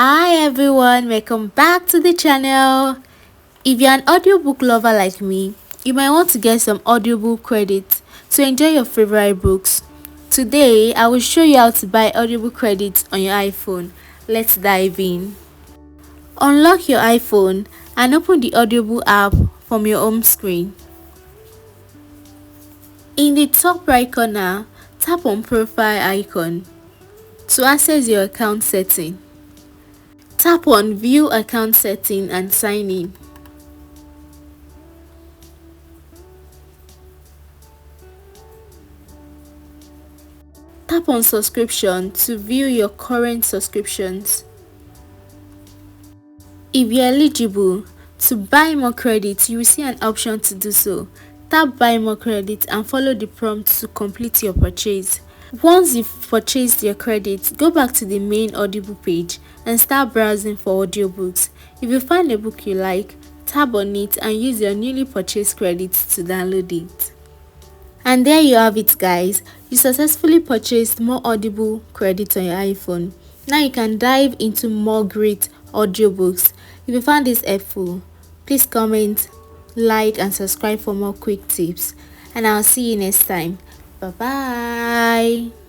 Hi everyone, welcome back to the channel. If you're an audiobook lover like me, you might want to get some audiobook credits to enjoy your favorite books. Today, I will show you how to buy audiobook credits on your iPhone. Let's dive in. Unlock your iPhone and open the Audible app from your home screen. In the top right corner, tap on Profile icon to access your account setting. Tap on View Account Setting and sign in. Tap on Subscription to view your current subscriptions. If you're eligible to buy more credits, you will see an option to do so. Tap Buy More Credits and follow the prompt to complete your purchase. Once you've purchased your credits, go back to the main Audible page and start browsing for audiobooks. If you find a book you like, tap on it and use your newly purchased credits to download it. And there you have it, guys. You successfully purchased more Audible credits on your iPhone. Now you can dive into more great audiobooks. If you found this helpful, please comment, like and subscribe for more quick tips. And I'll see you next time. Bye bye.